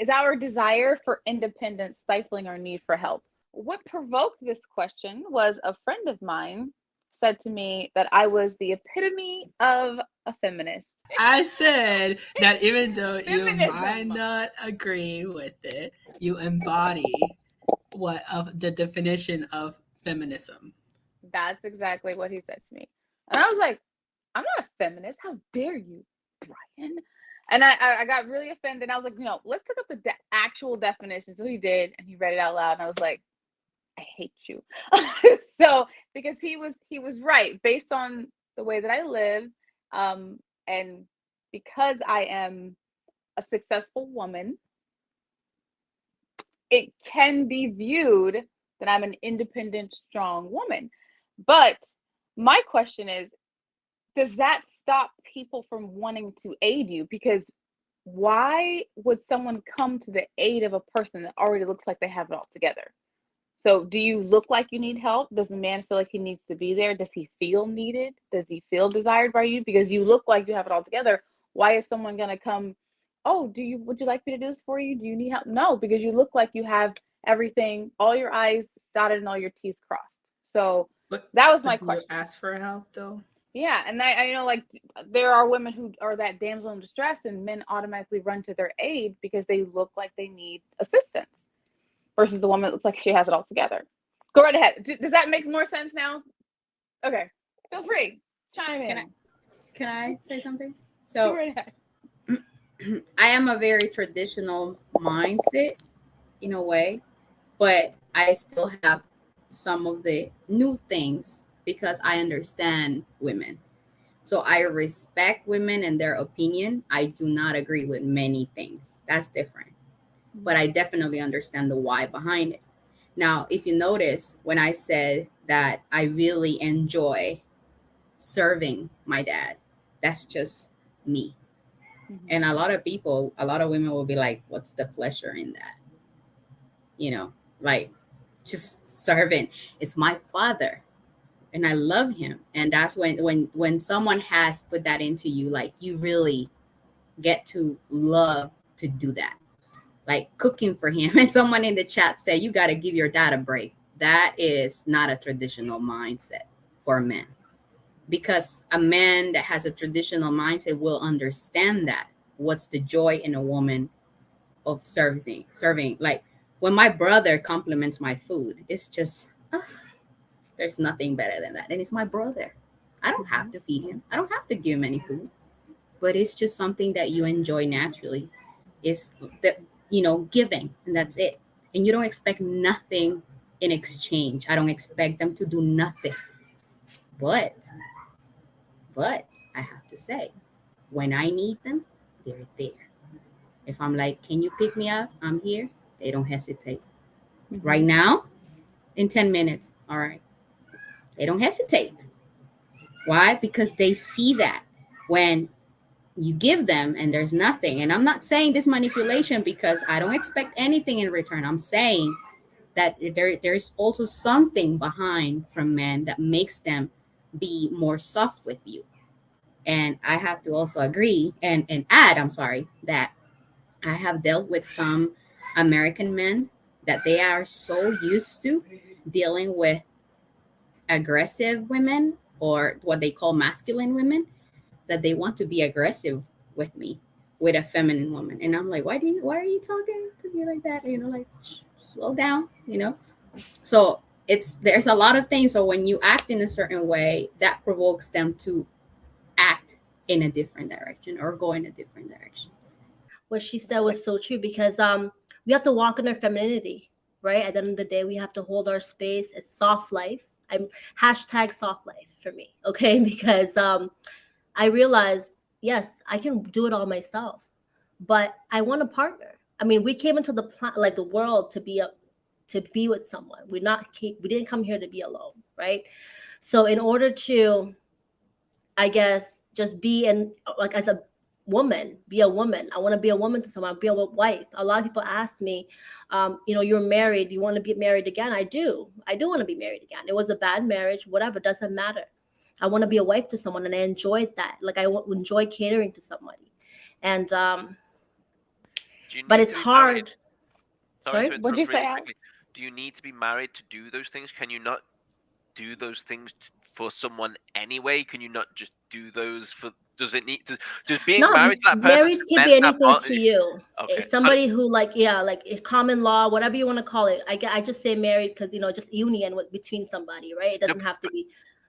Is our desire for independence stifling our need for help? What provoked this question was a friend of mine said to me that I was the epitome of a feminist. I said that even though you might Feminism. not agree with it, you embody what of the definition of feminism. That's exactly what he said to me. And I was like, I'm not a feminist. How dare you, Brian? And I got really offended. I was like, no, let's look up the actual definition. So he did, and he read it out loud. And I was like, I hate you. So because he was right based on the way that I live, and because I am a successful woman, it can be viewed that I'm an independent, strong woman. But my question is, does that stop people from wanting to aid you? Because why would someone come to the aid of a person that already looks like they have it all together? So, do you look like you need help? Does the man feel like he needs to be there? Does he feel needed? Does he feel desired by you? Because you look like you have it all together. Why is someone going to come? Oh, would you like me to do this for you? Do you need help? No, because you look like you have everything, all your I's dotted and all your T's crossed. So, But that was my but you question. ask for help though. Yeah, and I know, like, there are women who are that damsel in distress, and men automatically run to their aid because they look like they need assistance, versus the woman that looks like she has it all together. Go right ahead. Does that make more sense now? Okay, feel free, chime Can I in. can I say something? Go So right ahead. I am a very traditional mindset in a way, but I still have some of the new things because I understand women. So I respect women and their opinion. I do not agree with many things. That's different. But I definitely understand the why behind it. Now, if you notice, when I said that I really enjoy serving my dad, that's just me. Mm-hmm. And a lot of people, a lot of women will be like, what's the pleasure in that? You know, like just serving. It's my father and I love him. And that's when someone has put that into you, like you really get to love to do that. Like cooking for him. And someone in the chat said, you got to give your dad a break. That is not a traditional mindset for men. Because a man that has a traditional mindset will understand that. What's the joy in a woman of serving? Like when my brother compliments my food, it's just, there's nothing better than that. And it's my brother. I don't have Mm-hmm. to feed him, I don't have to give him any food, but it's just something that you enjoy naturally. It's that, giving, and that's it. And you don't expect nothing in exchange. I don't expect them to do nothing. But, but I have to say, when I need them, they're there. If I'm like, can you pick me up? I'm here. They don't hesitate. Right Mm-hmm. now, in 10 minutes. All right. They don't hesitate. Why? Because they see that when you give them and there's nothing. And I'm not saying this manipulation because I don't expect anything in return. I'm saying that there's also something behind from men that makes them be more soft with you. And I have to also agree and add, I'm sorry, that I have dealt with some American men that they are so used to dealing with aggressive women or what they call masculine women that they want to be aggressive with me, with a feminine woman. And I'm like, why are you talking to me like that? Like, slow down, So there's a lot of things. So when you act in a certain way, that provokes them to act in a different direction or go in a different direction. What she said It's like, was so true because we have to walk in our femininity, right? At the end of the day, we have to hold our space. It's soft life. I'm hashtag soft life for me, okay? Because I realized, yes, I can do it all myself, but I want a partner. I mean, we came into like the world to be with someone. We didn't come here to be alone, right? So in order to, I guess, just be in, like, as a woman, be a woman. I want to be a woman to someone, be a wife. A lot of people ask me, you're married, you want to be married again? I do want to be married again. It was a bad marriage, whatever, doesn't matter. I want to be a wife to someone, and I enjoyed that. Like, enjoy catering to somebody. And Do you but need it's to be married? hard. Sorry Sorry. to What'd you interrupt say, really Alex? quickly. Do you need to be married to do those things? Can you not do those things for someone anyway? Can you not just do those for? Does it need? Does being No, married to that person married can be cement that anything bond? to you. Okay. It's somebody who, like, yeah, like common law, whatever you want to call it. I just say married because, just union between somebody, right? It No, doesn't have to be.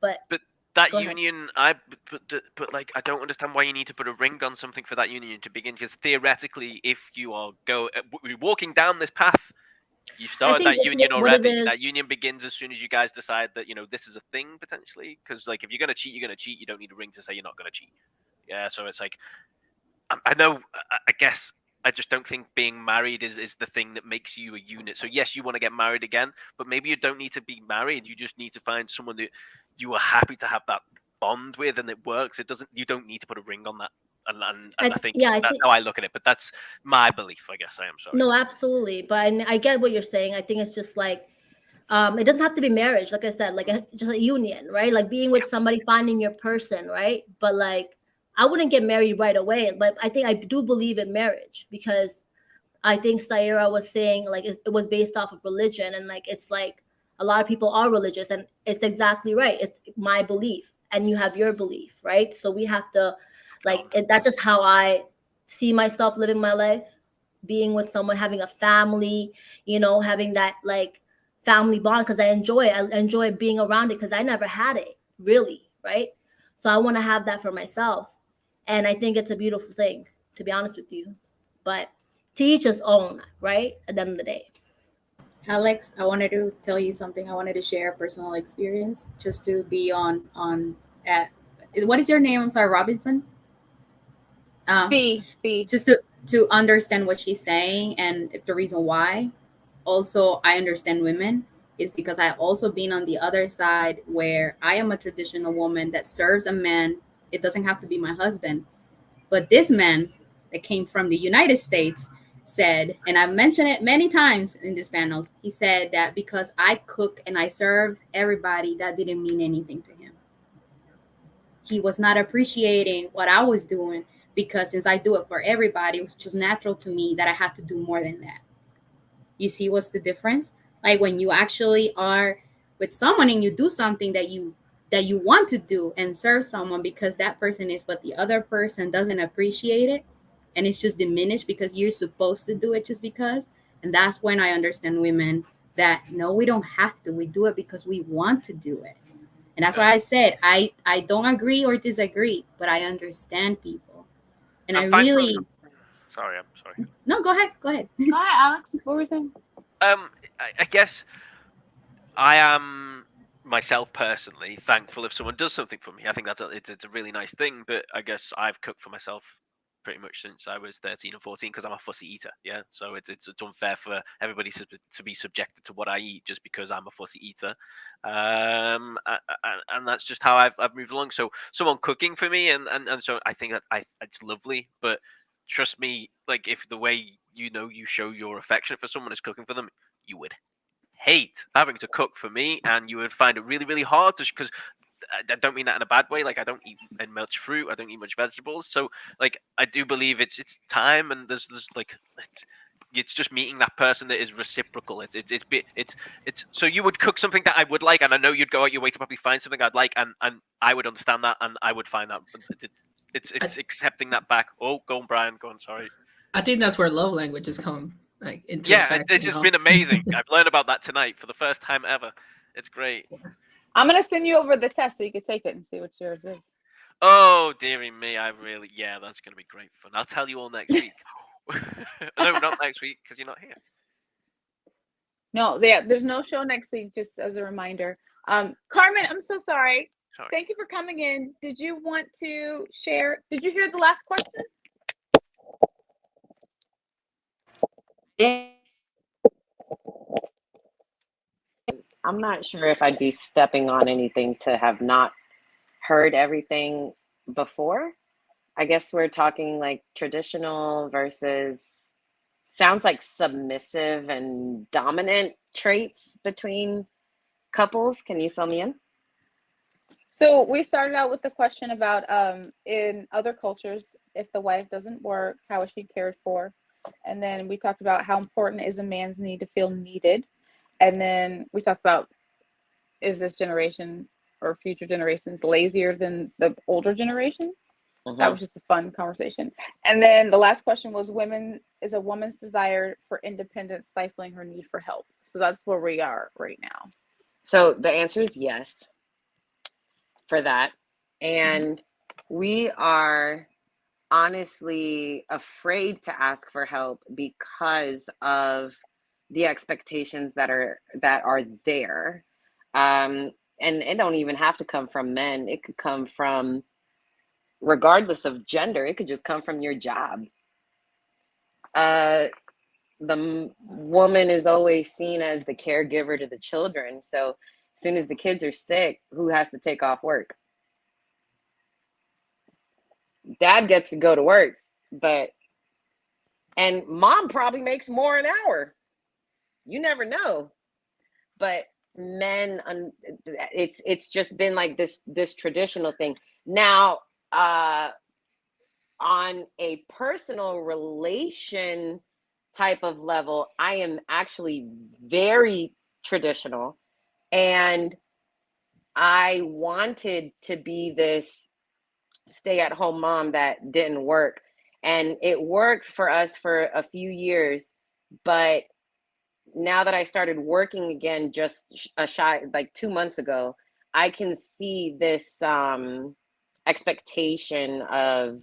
But but that go ahead. union, but like, I don't understand why you need to put a ring on something for that union to begin. Because theoretically, if you are walking down this path, you I started think that it's union what it already. is. That union begins as soon as you guys decide that this is a thing potentially. Because like, if you're gonna cheat, you're gonna cheat. You don't need a ring to say you're not gonna cheat. Yeah, so it's like, I know. I guess I just don't think being married is the thing that makes you a unit. So yes, you want to get married again, but maybe you don't need to be married. You just need to find someone that you are happy to have that bond with, and it works. It doesn't. You don't need to put a ring on that. And I think Yeah, I that's think how I look at it. But that's my belief. I guess I am sorry. no, absolutely. But I get what you're saying. I think it's just like, it doesn't have to be marriage, like I said, like just a union, right? Like being with somebody, finding your person, right? But like, I wouldn't get married right away. But I think I do believe in marriage because I think Saira was saying like it was based off of religion, and like it's like a lot of people are religious, and it's exactly right. It's my belief, and you have your belief, right? So we have to, like, that's just how I see myself living my life, being with someone, having a family, having that like family bond because I enjoy being around it because I never had it really, right? So I want to have that for myself, and I think it's a beautiful thing, to be honest with you, but to each his own, right? At the end of the day. Alex, I wanted to tell you something. I wanted to share a personal experience just to be on at what is your name? I'm sorry, Robinson. Fee. Just to understand what she's saying and the reason why. Also, I understand women is because I also been on the other side where I am a traditional woman that serves a man. It doesn't have to be my husband, but this man that came from the United States said, and I've mentioned it many times in these panels, he said that because I cook and I serve everybody, that didn't mean anything to him. He was not appreciating what I was doing because since I do it for everybody, it was just natural to me that I had to do more than that. You see what's the difference? Like when you actually are with someone and you do something that you want to do and serve someone because that person is, but the other person doesn't appreciate it and it's just diminished because you're supposed to do it just because. And that's when I understand women that no, we don't have to. We do it because we want to do it. And that's why I said I don't agree or disagree, but I understand people. And I I'm fine for really Sorry, I'm sorry. no, go ahead. Go ahead. Hi, Alex. What were you saying? I guess I am myself personally thankful if someone does something for me. I think it's a really nice thing. But I guess I've cooked for myself pretty much since I was 13 or 14 because I'm a fussy eater. Yeah, so it's unfair for everybody to be subjected to what I eat just because I'm a fussy eater. And that's just how I've moved along. So someone cooking for me and so I think that it's lovely. But trust me, like if the way you show your affection for someone is cooking for them, you would hate having to cook for me, and you would find it really, really hard because I don't mean that in a bad way. Like I don't eat much fruit, I don't eat much vegetables. So like I do believe it's time, and there's like it's just meeting that person that is reciprocal. It's so you would cook something that I would like, and I know you'd go out your way to probably find something I'd like, and I would understand that, and I would find that. It's accepting that back. Oh, go on, Brian. Go on. Sorry. I think that's where love languages come like into Yeah, effect. it's just been amazing. I've learned about that tonight for the first time ever. It's great. I'm gonna send you over the test so you can take it and see what yours is. Oh, dearie me, yeah, that's gonna be great fun. I'll tell you all next week. No, not next week because you're not here. No, yeah, there's no show next week, just as a reminder. Carmen, I'm so sorry. Sorry. Thank you for coming in. Did you want to share? Did you hear the last question? I'm not sure if I'd be stepping on anything to have not heard everything before. I guess we're talking like traditional versus sounds like submissive and dominant traits between couples. Can you fill me in? So we started out with the question about in other cultures, if the wife doesn't work, how is she cared for? And then we talked about how important is a man's need to feel needed. And then we talked about, is this generation or future generations lazier than the older generations? That was just a fun conversation. And then the last question was, is a woman's desire for independence stifling her need for help? So that's where we are right now. So the answer is yes for that. And we are honestly afraid to ask for help because of the expectations that are there. And it don't even have to come from men. It could come from, regardless of gender, it could just come from your job. The woman is always seen as the caregiver to the children. So as soon as the kids are sick, who has to take off work? Dad gets to go to work, and mom probably makes more an hour. You never know. But men, it's just been like this traditional thing. Now, on a personal relation type of level, I am actually very traditional, and I wanted to be this stay-at-home mom that didn't work, and it worked for us for a few years. But now that I started working again just like 2 months ago, I can see this expectation of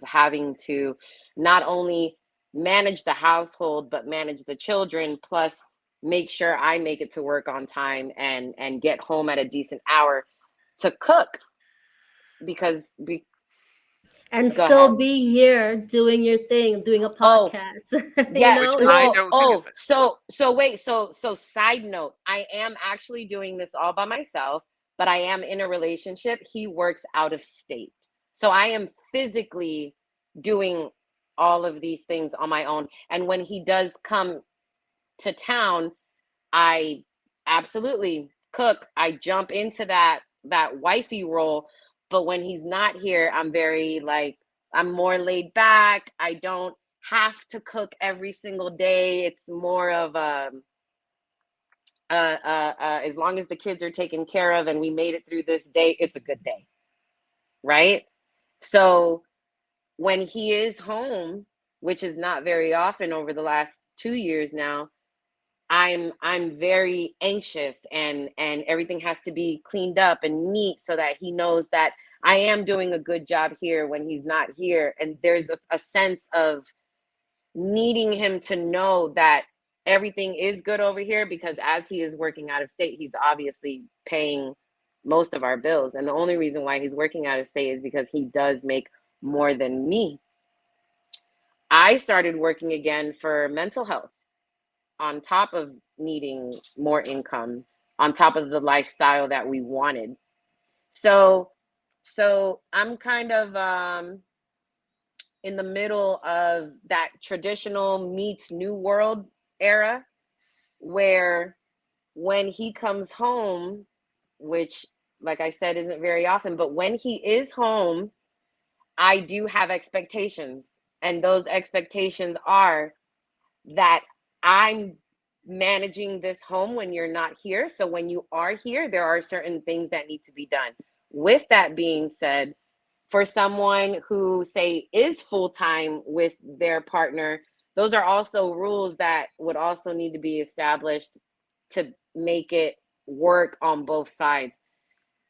having to not only manage the household but manage the children, plus make sure I make it to work on time and get home at a decent hour to cook, because And go still ahead. be here doing your thing, doing a podcast. Yeah. You know, Which I don't think is fair. So wait, so side note, I am actually doing this all by myself, but I am in a relationship. He works out of state. So I am physically doing all of these things on my own. And when he does come to town, I absolutely cook. I jump into that wifey role. But when he's not here, I'm more laid back. I don't have to cook every single day. It's more of as long as the kids are taken care of and we made it through this day, it's a good day, right? So when he is home, which is not very often over the last 2 years now, I'm very anxious, and everything has to be cleaned up and neat so that he knows that I am doing a good job here when he's not here. And there's a sense of needing him to know that everything is good over here, because as he is working out of state, he's obviously paying most of our bills. And the only reason why he's working out of state is because he does make more than me. I started working again for mental health, on top of needing more income, on top of the lifestyle that we wanted. So I'm kind of in the middle of that traditional meets new world era, where when he comes home, which, like I said, isn't very often, but when he is home, I do have expectations. And those expectations are that I'm managing this home when you're not here. So when you are here, there are certain things that need to be done. With that being said, for someone who, say, is full-time with their partner, those are also rules that would also need to be established to make it work on both sides.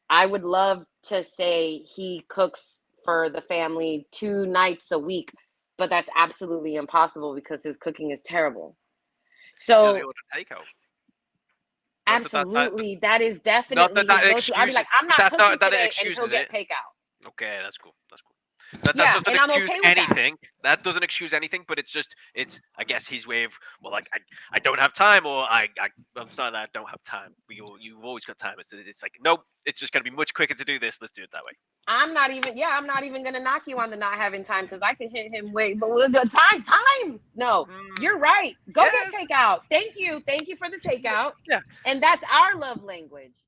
I would love to say he cooks for the family 2 nights a week, but that's absolutely impossible because his cooking is terrible. Does he So order takeout? absolutely, that is Not definitely that his go-to. I'd be excuses. like, I'm not That cooking that today, and excuses he'll get it. takeout. Okay, that's cool. That's cool. That Yeah, doesn't and I'm excuse okay with that. anything. That doesn't excuse anything, but it's I guess his way of, well, like, I don't have time, or I'm sorry that I don't have time. You've always got time. It's like, nope, it's just gonna be much quicker to do this. Let's do it that way. I'm not even gonna knock you on the not having time, because I can hit him but we'll go time. No, you're right. Go Yes. get takeout. Thank you for the takeout. Yeah. And that's our love language.